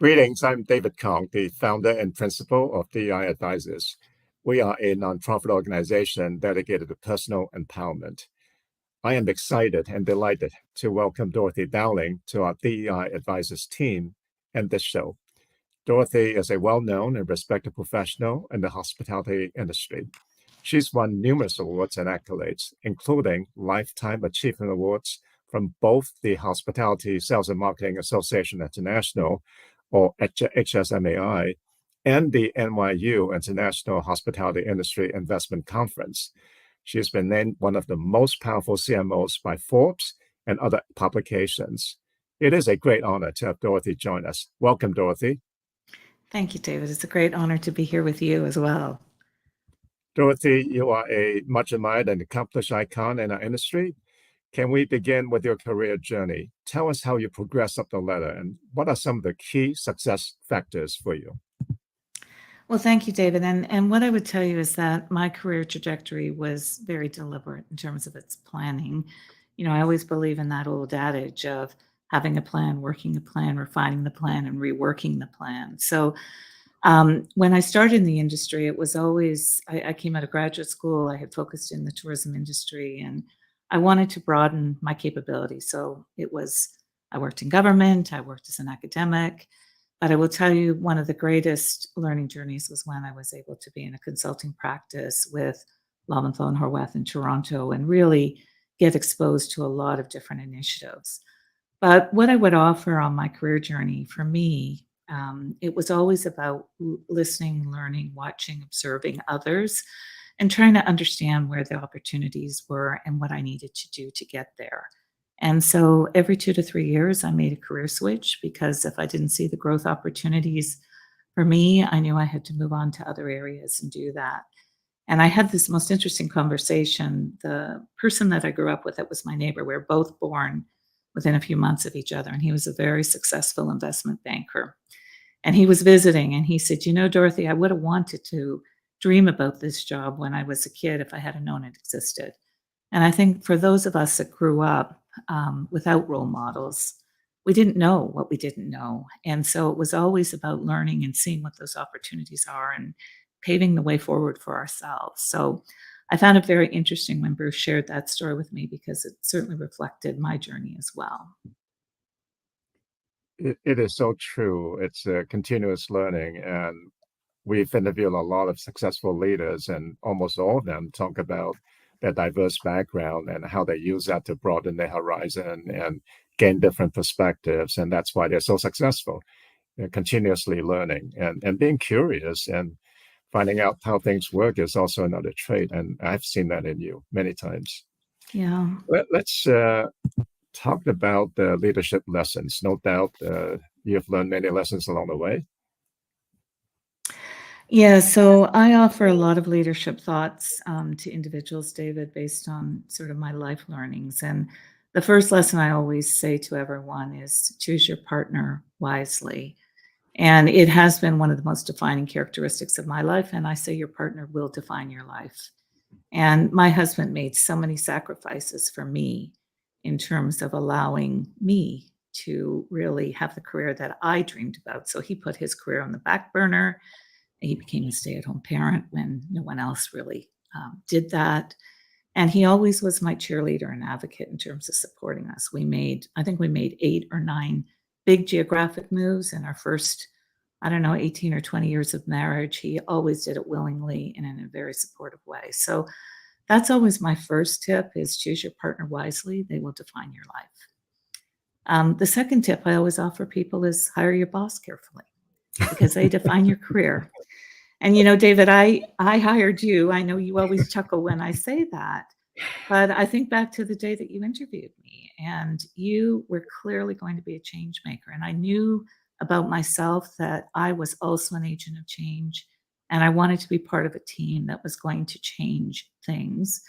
Greetings, I'm David Kong, the founder and principal of DEI Advisors. We are a nonprofit organization dedicated to personal empowerment. I am excited and delighted to welcome Dorothy Dowling to our DEI Advisors team and this show. Dorothy is a well-known and respected professional in the hospitality industry. She's won numerous awards and accolades, including Lifetime Achievement Awards from both the Hospitality Sales and Marketing Association International, or HSMAI, and the NYU International Hospitality Industry Investment Conference. She has been named one of the most powerful CMOs by Forbes and other publications. It is a great honor to have Dorothy join us. Welcome, Dorothy. Thank you, David. It's a great honor to be here with you as well. Dorothy, you are a much admired and accomplished icon in our industry. Can we begin with your career journey? Tell us how you progressed up the ladder and what are some of the key success factors for you? Well, thank you, David. And what I would tell you is that my career trajectory was very deliberate in terms of its planning. You know, I always believe in that old adage of having a plan, working the plan, refining the plan, and reworking the plan. So when I started in the industry, it was always, I came out of graduate school, I had focused in the tourism industry, and I wanted to broaden my capabilities. So I worked in government, I worked as an academic, but I will tell you one of the greatest learning journeys was when I was able to be in a consulting practice with Lowenthal and Horwath in Toronto and really get exposed to a lot of different initiatives. But what I would offer on my career journey for me, it was always about listening, learning, watching, observing others, and trying to understand where the opportunities were and what I needed to do to get there. And so every 2 to 3 years, I made a career switch because if I didn't see the growth opportunities for me, I knew I had to move on to other areas and do that. And I had this most interesting conversation. The person that I grew up with, that was my neighbor, we were both born within a few months of each other, and he was a very successful investment banker. And he was visiting, and he said, "You know, Dorothy, I would have wanted to dream about this job when I was a kid if I had known it existed." And I think for those of us that grew up without role models, we didn't know what we didn't know. And so it was always about learning and seeing what those opportunities are and paving the way forward for ourselves. So I found it very interesting when Bruce shared that story with me because it certainly reflected my journey as well. It is so true. It's a continuous learning, and we've interviewed a lot of successful leaders, and almost all of them talk about their diverse background and how they use that to broaden their horizon and gain different perspectives. And that's why they're so successful. They're continuously learning and being curious and finding out how things work is also another trait. And I've seen that in you many times. Yeah. Let's talk about the leadership lessons. No doubt you've learned many lessons along the way. Yeah, so I offer a lot of leadership thoughts to individuals, David, based on sort of my life learnings. And the first lesson I always say to everyone is choose your partner wisely. And it has been one of the most defining characteristics of my life. And I say your partner will define your life. And my husband made so many sacrifices for me in terms of allowing me to really have the career that I dreamed about. So he put his career on the back burner. He became a stay-at-home parent when no one else really did that. And he always was my cheerleader and advocate in terms of supporting us. I think we made 8 or 9 big geographic moves in our first, 18 or 20 years of marriage. He always did it willingly and in a very supportive way. So that's always my first tip is choose your partner wisely. They will define your life. The second tip I always offer people is hire your boss carefully because they define your career. And, you know, David, I hired you. I know you always chuckle when I say that, but I think back to the day that you interviewed me and you were clearly going to be a change maker. And I knew about myself that I was also an agent of change and I wanted to be part of a team that was going to change things.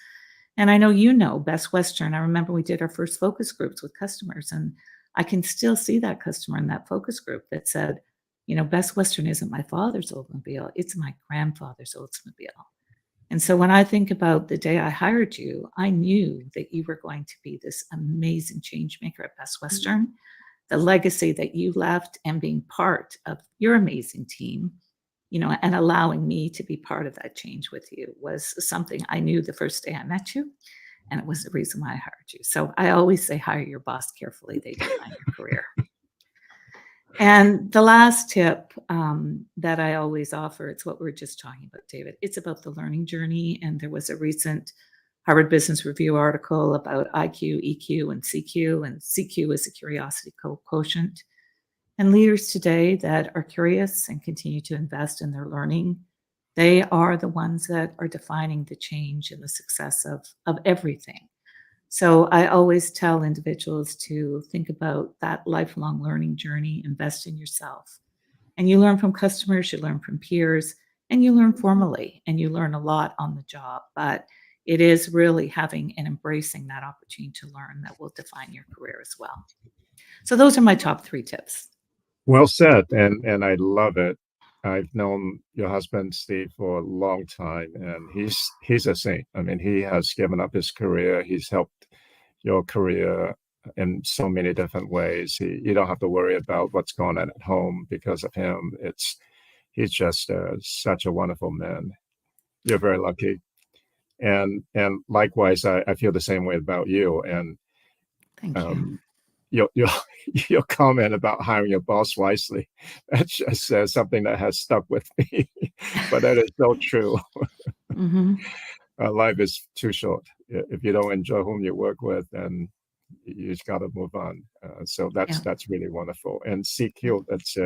And I know, Best Western, I remember we did our first focus groups with customers and I can still see that customer in that focus group that said, Best Western isn't my father's Oldsmobile, it's my grandfather's Oldsmobile. And so when I think about the day I hired you, I knew that you were going to be this amazing change maker at Best Western. the legacy that you left and being part of your amazing team, and allowing me to be part of that change with you was something I knew the first day I met you, and it was the reason why I hired you. So I always say hire your boss carefully. They define your career. And the last tip that I always offer, it's what we were just talking about, David. It's about the learning journey. And there was a recent Harvard Business Review article about IQ, EQ, and CQ. And CQ is a curiosity quotient. And leaders today that are curious and continue to invest in their learning, they are the ones that are defining the change and the success of everything. So I always tell individuals to think about that lifelong learning journey, invest in yourself. And you learn from customers, you learn from peers, and you learn formally, and you learn a lot on the job. But it is really having and embracing that opportunity to learn that will define your career as well. So those are my top 3 tips. Well said, and I love it. I've known your husband Steve for a long time, and he's a saint. I mean, he has given up his career. He's helped your career in so many different ways. You don't have to worry about what's going on at home because of him. He's just such a wonderful man. You're very lucky, and likewise, I feel the same way about you. And Thank you. your your comment about hiring your boss wisely, that's just something that has stuck with me. But that is so true. Mhm. Life is too short. If you don't enjoy whom you work with, then you just got to move on. So Yeah. that's really wonderful. And Yeah. CQ, it's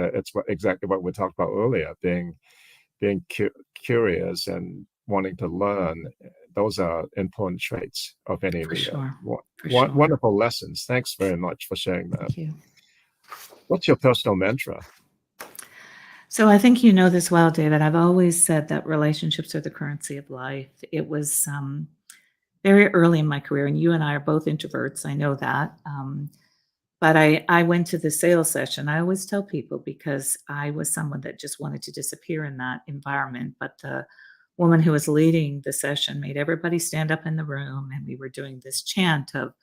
exactly what we talked about earlier. Being curious and wanting to learn. Those are important traits of any For leader. sure. For sure. Wonderful lessons. Thanks very much for sharing that. Thank you. What's your personal mantra? So I think you know this well, David. I've always said that relationships are the currency of life. It was very early in my career, and you and I are both introverts. I know that. But I went to the sales session. I always tell people because I was someone that just wanted to disappear in that environment. But the woman who was leading the session made everybody stand up in the room, and we were doing this chant of,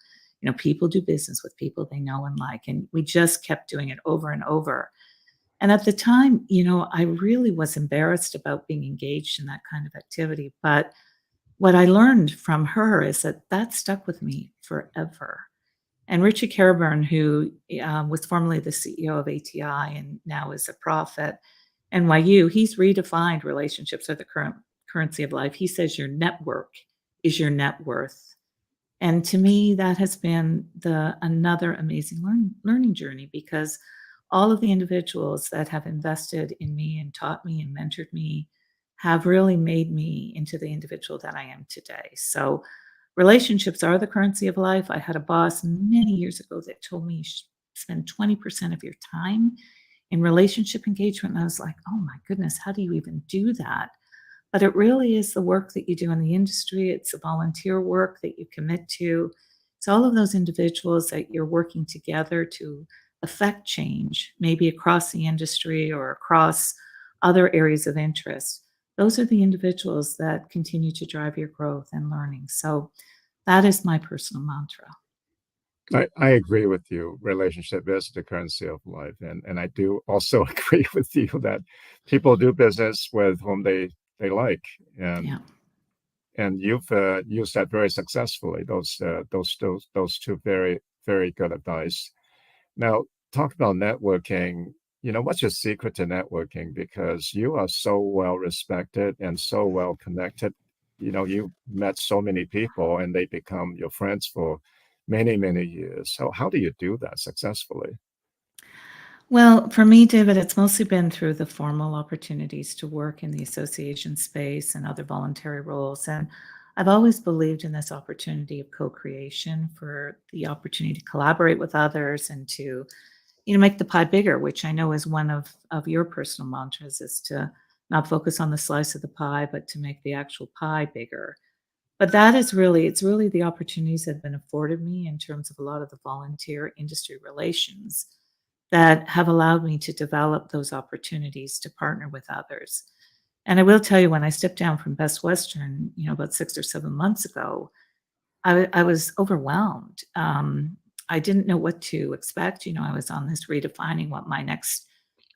people do business with people they know and like. And we just kept doing it over and over. And at the time, I really was embarrassed about being engaged in that kind of activity. But what I learned from her is that stuck with me forever. And Richard Caraburn, who was formerly the CEO of ATI and now is a prof at NYU, he's redefined relationships are the current currency of life. He says your network is your net worth. And to me, that has been another amazing learning journey because all of the individuals that have invested in me and taught me and mentored me have really made me into the individual that I am today. So relationships are the currency of life. I had a boss many years ago that told me you should spend 20% of your time in relationship engagement. And I was like, oh my goodness, how do you even do that? But it really is the work that you do in the industry. It's the volunteer work that you commit to. It's all of those individuals that you're working together to affect change, maybe across the industry or across other areas of interest. Those are the individuals that continue to drive your growth and learning. So that is my personal mantra. I agree with you. Relationship is the currency of life, and I do also agree with you that people do business with whom they like, Yeah. and you've used that very successfully. Those two very good advice. Now, talk about networking. What's your secret to networking? Because you are so well respected and so well connected. You met so many people and they become your friends for many, many years. So how do you do that successfully? Well, for me, David, it's mostly been through the formal opportunities to work in the association space and other voluntary roles. And I've always believed in this opportunity of co-creation for the opportunity to collaborate with others and to, make the pie bigger, which I know is one of your personal mantras is to not focus on the slice of the pie, but to make the actual pie bigger. But it's really the opportunities that have been afforded me in terms of a lot of the volunteer industry relations that have allowed me to develop those opportunities to partner with others. And I will tell you, when I stepped down from Best Western, about 6 or 7 months ago, I was overwhelmed. I didn't know what to expect. I was on this redefining what my next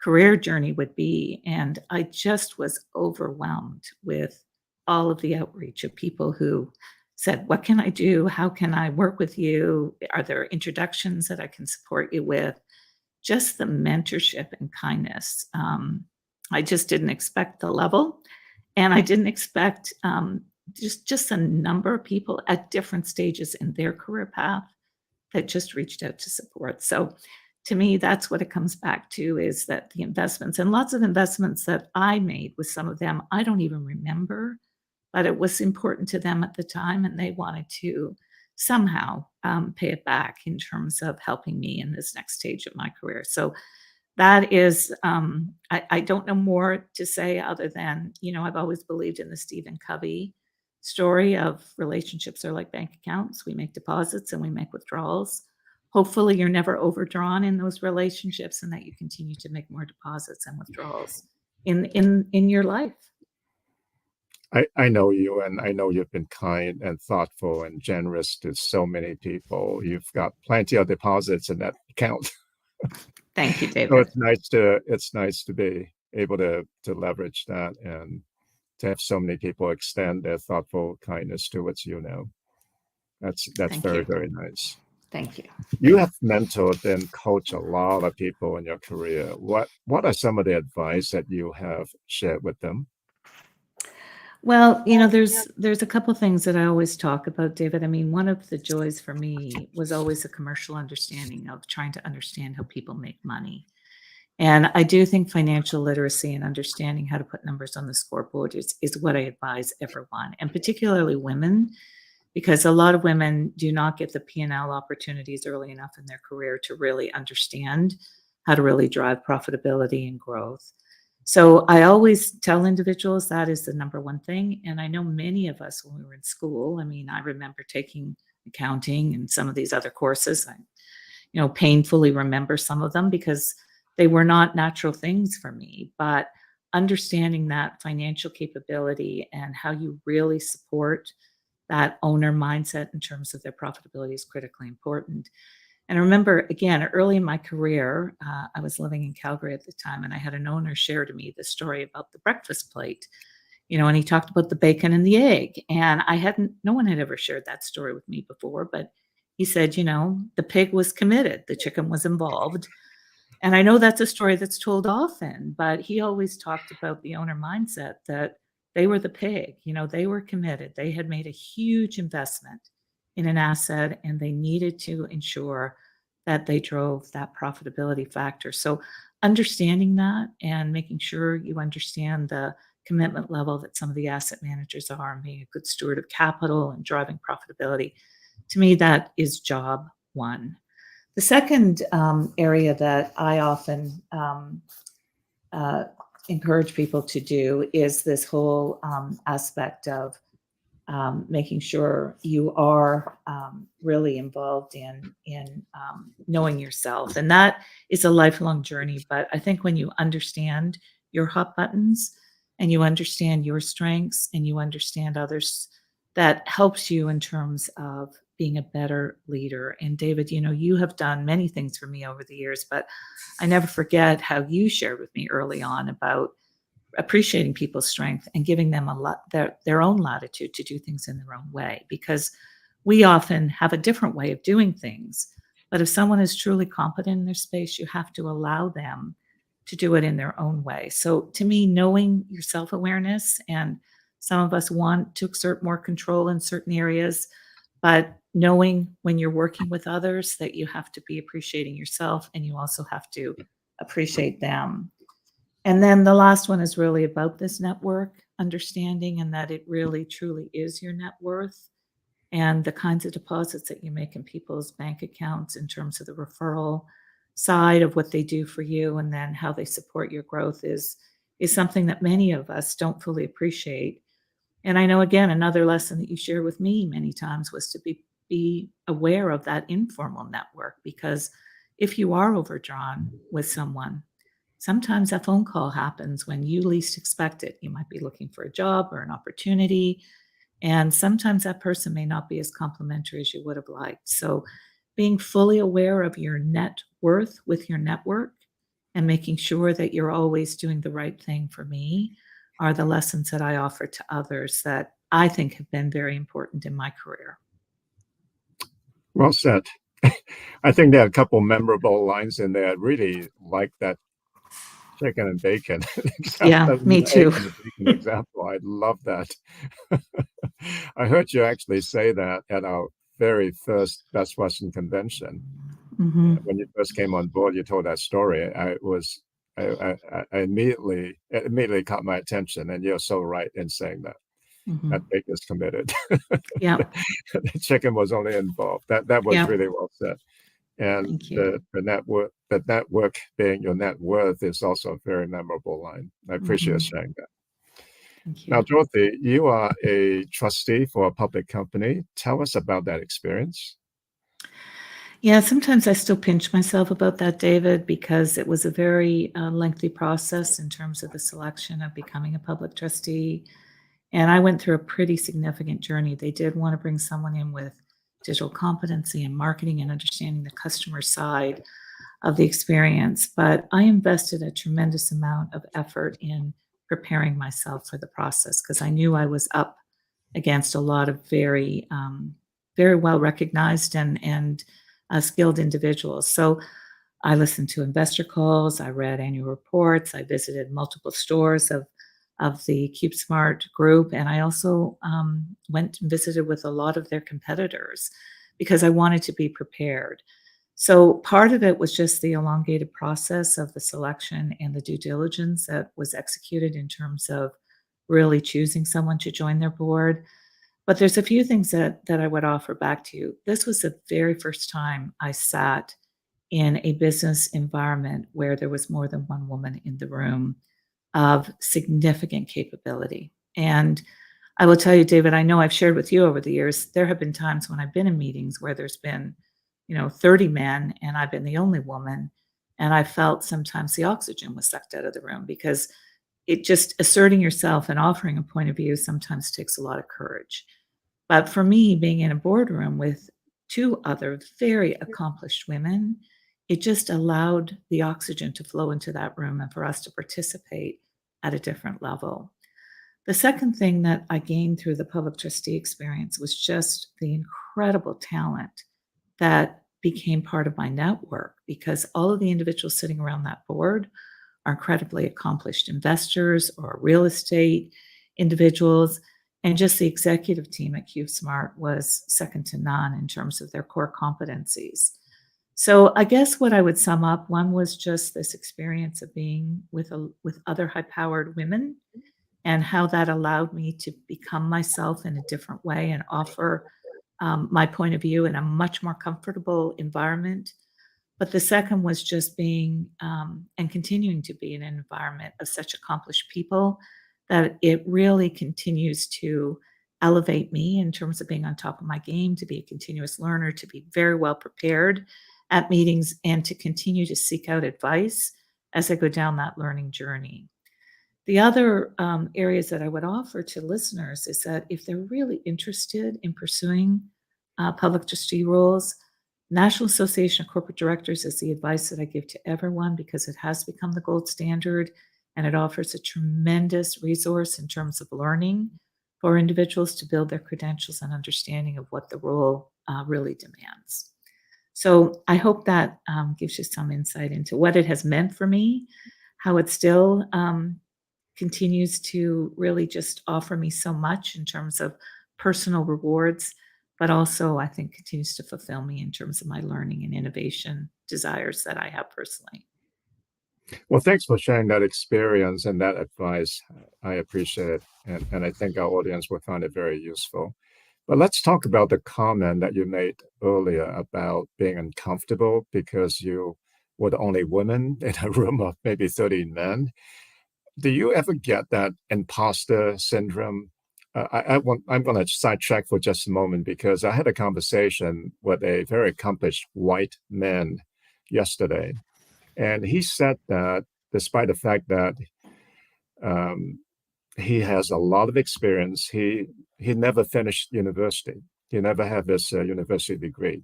career journey would be. And I just was overwhelmed with all of the outreach of people who said, "What can I do? How can I work with you? Are there introductions that I can support you with?" Just the mentorship and kindness. I just didn't expect the level, and I didn't expect just a number of people at different stages in their career path that just reached out to support. So to me, that's what it comes back to, is that the investments, and lots of investments that I made with some of them, I don't even remember, but it was important to them at the time, and they wanted to somehow pay it back in terms of helping me in this next stage of my career. So that is, I don't know more to say other than, I've always believed in the Stephen Covey story of relationships are like bank accounts. We make deposits and we make withdrawals. Hopefully you're never overdrawn in those relationships, and that you continue to make more deposits and withdrawals in your life. I know you, and I know you've been kind and thoughtful and generous to so many people. You've got plenty of deposits in that account. Thank you, So David. it's nice to be able to leverage that and to have so many people extend their thoughtful kindness towards you now. That's Thank very, you. very nice. Thank you. You have mentored and coached a lot of people in your career. What are some of the advice that you have shared with them? Well, there's a couple things that I always talk about, David. I mean, one of the joys for me was always a commercial understanding of trying to understand how people make money. And I do think financial literacy and understanding how to put numbers on the scoreboard is what I advise everyone, and particularly women, because a lot of women do not get the P&L opportunities early enough in their career to really understand how to really drive profitability and growth. So I always tell individuals that is the number one thing. And I know many of us, when we were in school, I mean, I remember taking accounting and some of these other courses. I, painfully remember some of them because they were not natural things for me. But understanding that financial capability and how you really support that owner mindset in terms of their profitability is critically important. And I remember, again, early in my career, I was living in Calgary at the time, and I had an owner share to me the story about the breakfast plate, and he talked about the bacon and the egg. And no one had ever shared that story with me before, but he said, the pig was committed, the chicken was involved. And I know that's a story that's told often, but he always talked about the owner mindset that they were the pig, they were committed. They had made a huge investment in an asset, and they needed to ensure that they drove that profitability factor. So understanding that and making sure you understand the commitment level that some of the asset managers are, and being a good steward of capital and driving profitability, to me, that is job one. The second area that I often uh, encourage people to do is this whole aspect of making sure you are really involved in knowing yourself, and that is a lifelong journey. But I think when you understand your hot buttons, and you understand your strengths, and you understand others, that helps you in terms of being a better leader. And David, you have done many things for me over the years, but I never forget how you shared with me early on about appreciating people's strength and giving them their own latitude to do things in their own way, because we often have a different way of doing things. But if someone is truly competent in their space, you have to allow them to do it in their own way. So to me, knowing your self-awareness, and some of us want to exert more control in certain areas, but knowing when you're working with others that you have to be appreciating yourself, and you also have to appreciate them. And then the last one is really about this network understanding, and that it really truly is your net worth, and the kinds of deposits that you make in people's bank accounts in terms of the referral side of what they do for you, and then how they support your growth is something that many of us don't fully appreciate. And I know, again, another lesson that you shared with me many times was to be aware of that informal network, because if you are overdrawn with someone, sometimes that phone call happens when you least expect it. You might be looking for a job or an opportunity, and sometimes that person may not be as complimentary as you would have liked. So being fully aware of your net worth with your network and making sure that you're always doing the right thing for me are the lessons that I offer to others that I think have been very important in my career. Well said. I think there are a couple memorable lines in there. I really like that chicken and bacon Yeah, example, me too. egg and the bacon example. I love that. I heard you actually say that at our very first Best Western convention. Mhm, When you first came on board, you told that story. I immediately caught my attention, and you're so right in saying that. That mhm. pig is committed. Yep, The chicken was only involved. That was yep. really well said. And Thank you. the network being your net worth is also a very memorable line. I appreciate Mhm. sharing that. Thank Now, you. Dorothy, you are a trustee for a public company. Tell us about that experience. Yeah, sometimes I still pinch myself about that, David, because it was a very lengthy process in terms of the selection of becoming a public trustee. And I went through a pretty significant journey. They did want to bring someone in with digital competency and marketing and understanding the customer side of the experience. But I invested a tremendous amount of effort in preparing myself for the process because I knew I was up against a lot of very well recognized and skilled individuals. So I listened to investor calls, I read annual reports, I visited multiple stores of the CubeSmart group, and I also went and visited with a lot of their competitors because I wanted to be prepared. So part of it was just the elongated process of the selection and the due diligence that was executed in terms of really choosing someone to join their board. But there's a few things that I would offer back to you. This was the very first time I sat in a business environment where there was more than one woman in the room of significant capability. And I will tell you, David, I know I've shared with you over the years, there have been times when I've been in meetings where there's been, 30 men and I've been the only woman. And I felt sometimes the oxygen was sucked out of the room because it just asserting yourself and offering a point of view sometimes takes a lot of courage. But for me, being in a boardroom with two other very accomplished women, it just allowed the oxygen to flow into that room and for us to participate at a different level. The second thing that I gained through the public trustee experience was just the incredible talent that became part of my network because all of the individuals sitting around that board are incredibly accomplished investors or real estate individuals. And just the executive team at CubeSmart was second to none in terms of their core competencies. So I guess what I would sum up, one was just this experience of being with other high-powered women and how that allowed me to become myself in a different way and offer my point of view in a much more comfortable environment. But the second was just being and continuing to be in an environment of such accomplished people that it really continues to elevate me in terms of being on top of my game, to be a continuous learner, to be very well prepared at meetings, and to continue to seek out advice as I go down that learning journey. The other areas that I would offer to listeners is that if they're really interested in pursuing public trustee roles, National Association of Corporate Directors is the advice that I give to everyone because it has become the gold standard and it offers a tremendous resource in terms of learning for individuals to build their credentials and understanding of what the role really demands. So I hope that gives you some insight into what it has meant for me, how it still continues to really just offer me so much in terms of personal rewards, but also I think continues to fulfill me in terms of my learning and innovation desires that I have personally. Well, thanks for sharing that experience and that advice. I appreciate it. And I think our audience will find it very useful. But let's talk about the comment that you made earlier about being uncomfortable because you were the only woman in a room of maybe 30 men. Do you ever get that imposter syndrome? I'm going to sidetrack for just a moment because I had a conversation with a very accomplished white man yesterday, and he said that despite the fact that um, he has a lot of experience, he never finished university. He never had his university degree.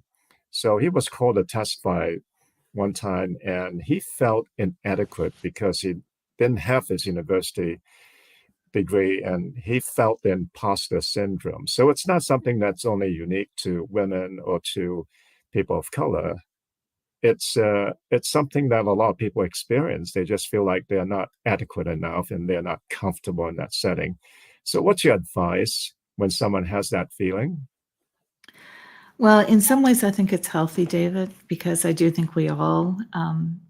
So he was called to testify one time, and he felt inadequate because he didn't have his university degree, and he felt the imposter syndrome. So it's not something that's only unique to women or to people of color. It's something that a lot of people experience. They just feel like they're not adequate enough and they're not comfortable in that setting. So what's your advice when someone has that feeling? Well, in some ways, I think it's healthy, David, because I do think we all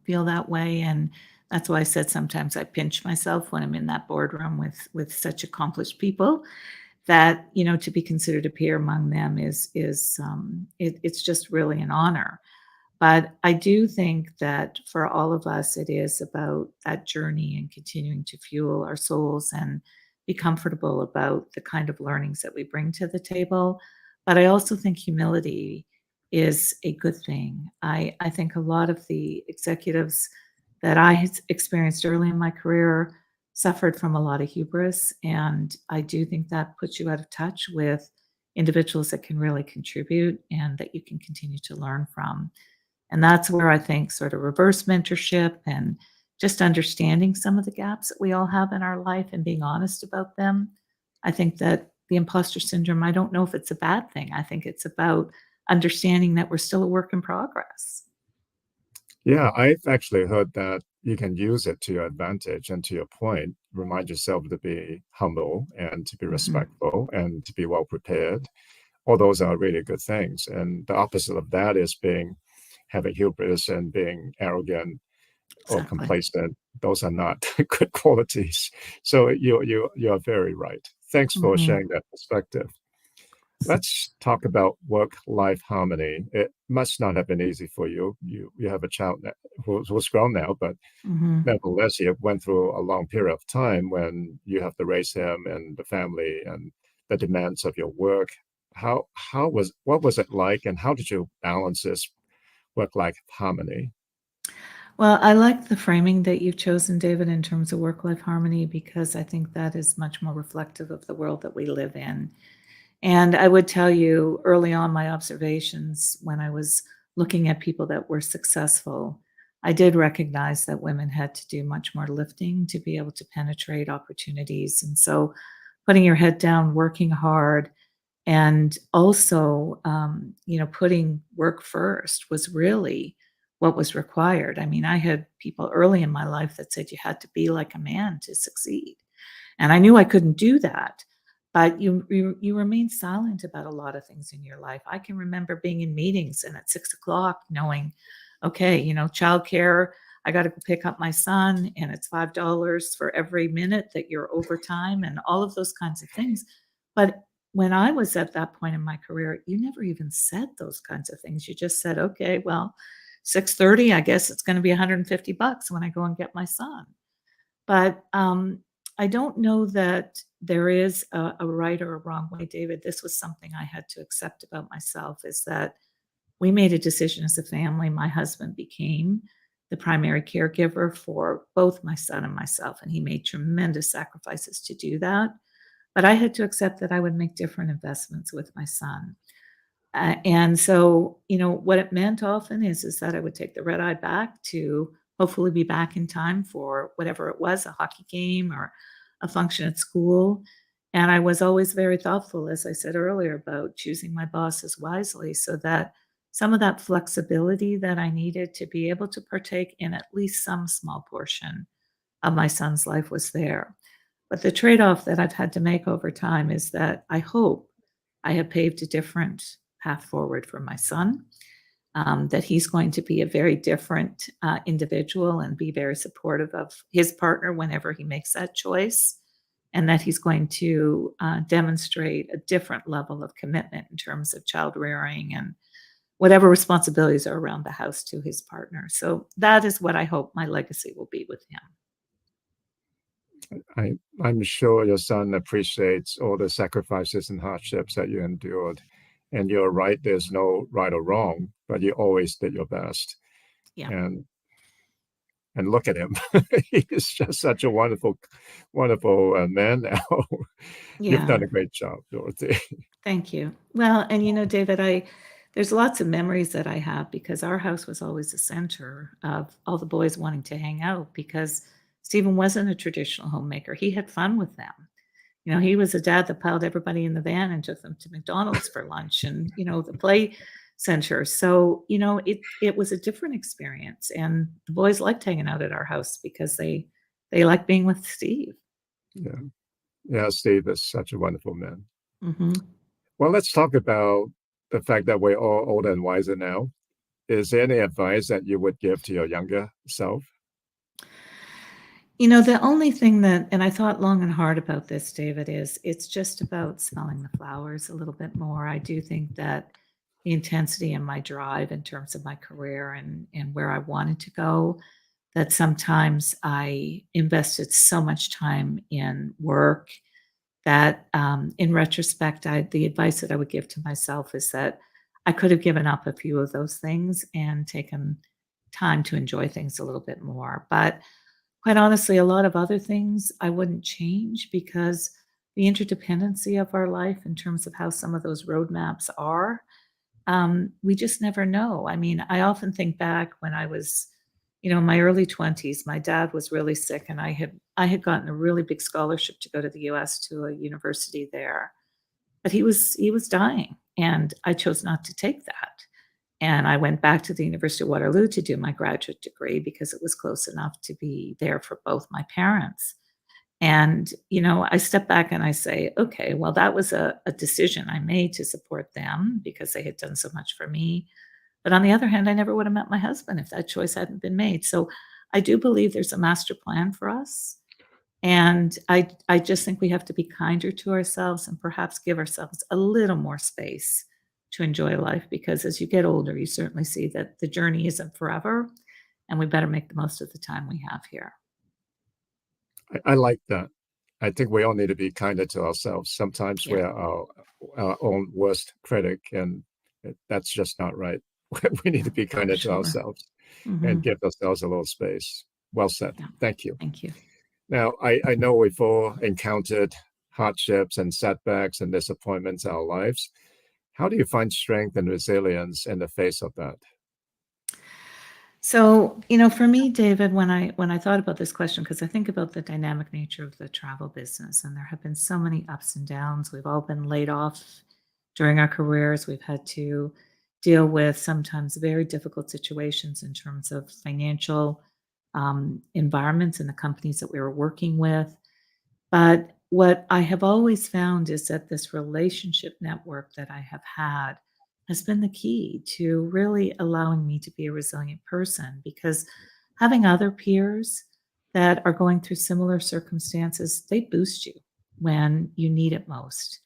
feel that way, and that's why I said sometimes I pinch myself when I'm in that boardroom with such accomplished people. That to be considered a peer among them it's just really an honor. But I do think that for all of us, it is about that journey and continuing to fuel our souls and be comfortable about the kind of learnings that we bring to the table. But I also think humility is a good thing. I think a lot of the executives that I had experienced early in my career suffered from a lot of hubris. And I do think that puts you out of touch with individuals that can really contribute and that you can continue to learn from. And that's where I think sort of reverse mentorship and just understanding some of the gaps that we all have in our life and being honest about them. I think that the imposter syndrome, I don't know if it's a bad thing. I think it's about understanding that we're still a work in progress. Yeah, I've actually heard that you can use it to your advantage. And to your point, remind yourself to be humble and to be Mhm. respectful and to be well prepared. All those are really good things. And the opposite of that is being having hubris and being arrogant or Exactly. complacent. Those are not good qualities. So you're very right. Thanks for Mhm. sharing that perspective. Let's talk about work-life harmony. It must not have been easy for you. You have a child who's grown now, but Mhm. nevertheless, you went through a long period of time when you have to raise him and the family and the demands of your work. What was it like, and how did you balance this work-life harmony? Well, I like the framing that you've chosen, David, in terms of work-life harmony, because I think that is much more reflective of the world that we live in. And I would tell you early on my observations when I was looking at people that were successful, I did recognize that women had to do much more lifting to be able to penetrate opportunities. And so putting your head down, working hard, and also, putting work first was really what was required. I mean, I had people early in my life that said you had to be like a man to succeed. And I knew I couldn't do that, but you remain silent about a lot of things in your life. I can remember being in meetings and at 6 o'clock knowing, okay, childcare, I got to go pick up my son, and it's $5 for every minute that you're overtime and all of those kinds of things. But when I was at that point in my career, you never even said those kinds of things. You just said, okay, well, 6:30, I guess it's going to be $150 when I go and get my son. But, I don't know that there is a right or a wrong way, David. This was something I had to accept about myself, is that we made a decision as a family. My husband became the primary caregiver for both my son and myself, and he made tremendous sacrifices to do that. But I had to accept that I would make different investments with my son. And so, what it meant often is that I would take the red eye back to hopefully be back in time for whatever it was, a hockey game or a function at school. And I was always very thoughtful, as I said earlier, about choosing my bosses wisely so that some of that flexibility that I needed to be able to partake in at least some small portion of my son's life was there. But the trade-off that I've had to make over time is that I hope I have paved a different path forward for my son, that he's going to be a very different individual and be very supportive of his partner whenever he makes that choice, and that he's going to demonstrate a different level of commitment in terms of child rearing and whatever responsibilities are around the house to his partner. So that is what I hope my legacy will be with him. I'm sure your son appreciates all the sacrifices and hardships that you endured. And you're right, there's no right or wrong, but you always did your best. Yeah. And look at him. He's just such a wonderful man now. You've Yeah. done a great job, Dorothy. Thank you. Well, and David, there's lots of memories that I have because our house was always the center of all the boys wanting to hang out because Stephen wasn't a traditional homemaker. He had fun with them. He was a dad that piled everybody in the van and took them to McDonald's for lunch and, the play center. So, it was a different experience. And the boys liked hanging out at our house because they liked being with Steve. Yeah. Yeah, Steve is such a wonderful man. Hmm. Well, let's talk about the fact that we're all older and wiser now. Is there any advice that you would give to your younger self? The only thing that, and I thought long and hard about this, David, is it's just about smelling the flowers a little bit more. I do think that the intensity and my drive in terms of my career and where I wanted to go, that sometimes I invested so much time in work that in retrospect, the advice that I would give to myself is that I could have given up a few of those things and taken time to enjoy things a little bit more. But quite honestly, a lot of other things I wouldn't change because the interdependency of our life in terms of how some of those roadmaps are, we just never know. I mean, I often think back when I was, in my early 20s, my dad was really sick and I had gotten a really big scholarship to go to the US to a university there. But he was dying and I chose not to take that. And I went back to the University of Waterloo to do my graduate degree because it was close enough to be there for both my parents. And, I step back and I say, okay, well, that was a decision I made to support them because they had done so much for me. But on the other hand, I never would have met my husband if that choice hadn't been made. So I do believe there's a master plan for us. And I just think we have to be kinder to ourselves and perhaps give ourselves a little more space to enjoy life because as you get older, you certainly see that the journey isn't forever and we better make the most of the time we have here. I like that. I think we all need to be kinder to ourselves. Sometimes Yeah, we're our own worst critic, and that's just not right. We need to be for kinder to sure. ourselves Hmm. and give ourselves a little space. Well said. Yeah. Thank you. Thank you. Now, I know we've all encountered hardships and setbacks and disappointments in our lives. How do you find strength and resilience in the face of that? So, for me, David, when I thought about this question, because I think about the dynamic nature of the travel business, and there have been so many ups and downs. We've all been laid off during our careers. We've had to deal with sometimes very difficult situations in terms of financial environments in the companies that we were working with. But what I have always found is that this relationship network that I have had has been the key to really allowing me to be a resilient person because having other peers that are going through similar circumstances, they boost you when you need it most.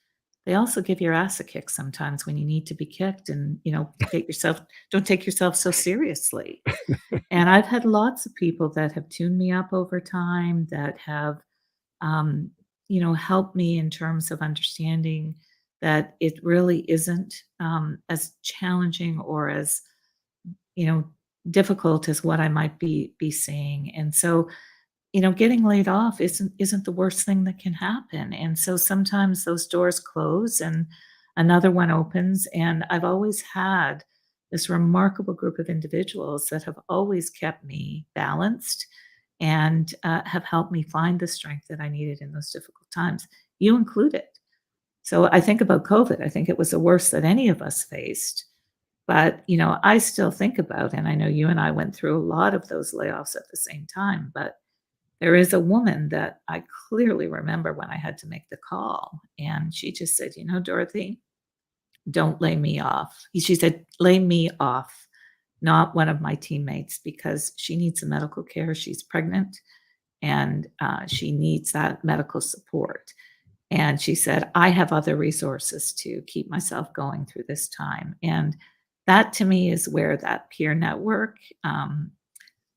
They also give your ass a kick sometimes when you need to be kicked and, don't take yourself so seriously. And I've had lots of people that have tuned me up over time that have um, help me in terms of understanding that it really isn't as challenging or as you know difficult as what I might be seeing. And so, getting laid off isn't the worst thing that can happen. And so sometimes those doors close and another one opens. And I've always had this remarkable group of individuals that have always kept me balanced and have helped me find the strength that I needed in those difficult times, you included. So I think about COVID. I think it was the worst that any of us faced. But, I still think about, and I know you and I went through a lot of those layoffs at the same time, but there is a woman that I clearly remember when I had to make the call. And she just said, Dorothy, don't lay me off. She said, lay me off, not one of my teammates, because she needs the medical care. She's pregnant and she needs that medical support. And she said, I have other resources to keep myself going through this time. And that to me is where that peer network,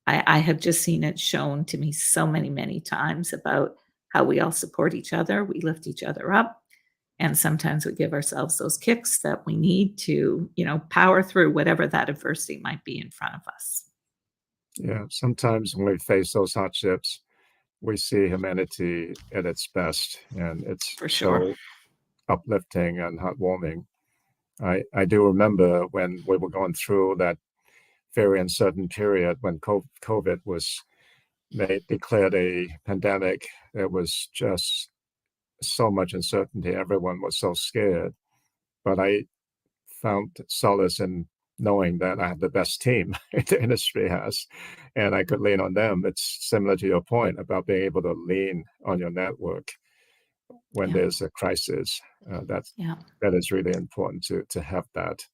I have just seen it shown to me so many, many times about how we all support each other. We lift each other up. And sometimes we give ourselves those kicks that we need to, power through whatever that adversity might be in front of us. Yeah, sometimes when we face those hardships, we see humanity at its best, and it's For sure. so uplifting and heartwarming. I do remember when we were going through that very uncertain period when COVID was declared a pandemic. There was just so much uncertainty. Everyone was so scared. But I found solace in knowing that I have the best team the industry has, and I could lean on them. It's similar to your point about being able to lean on your network when Yeah, there's a crisis. yeah, That is really important to have that.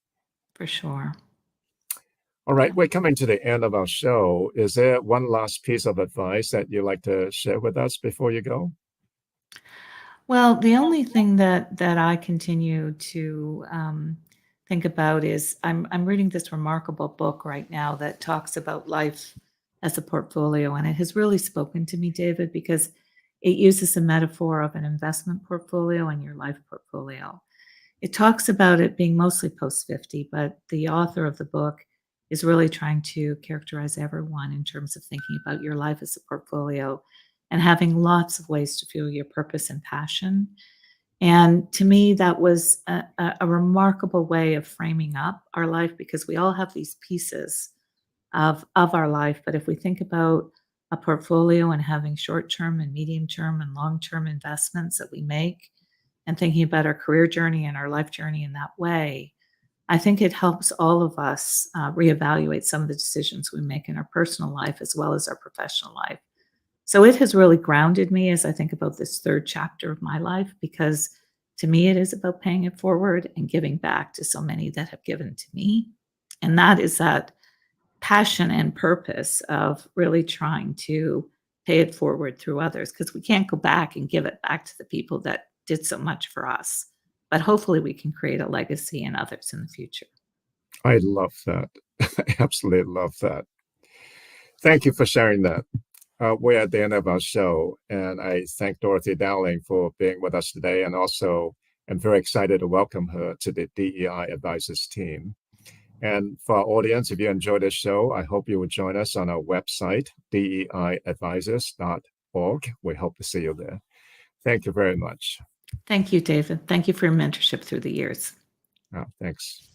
for sure. All right, Yeah. we're coming to the end of our show. Is there one last piece of advice that you'd like to share with us before you go? Well, the only thing that I continue to think about is I'm reading this remarkable book right now that talks about life as a portfolio, and it has really spoken to me, David, because it uses a metaphor of an investment portfolio and your life portfolio. It talks about it being mostly post 50, but the author of the book is really trying to characterize everyone in terms of thinking about your life as a portfolio and having lots of ways to fuel your purpose and passion. And to me, that was a remarkable way of framing up our life because we all have these pieces of our life. But if we think about a portfolio and having short term and medium term and long term investments that we make, and thinking about our career journey and our life journey in that way, I think it helps all of us reevaluate some of the decisions we make in our personal life as well as our professional life. So it has really grounded me as I think about this third chapter of my life because to me, it is about paying it forward and giving back to so many that have given to me. And that is that passion and purpose of really trying to pay it forward through others because we can't go back and give it back to the people that did so much for us. But hopefully, we can create a legacy in others in the future. I love that. I absolutely love that. Thank you for sharing that. We're at the end of our show, and I thank Dorothy Dowling for being with us today, and also I'm very excited to welcome her to the DEI Advisors team. And for our audience, if you enjoyed this show, I hope you will join us on our website, deiadvisors.org. We hope to see you there. Thank you very much. Thank you, David. Thank you for your mentorship through the years. Thanks.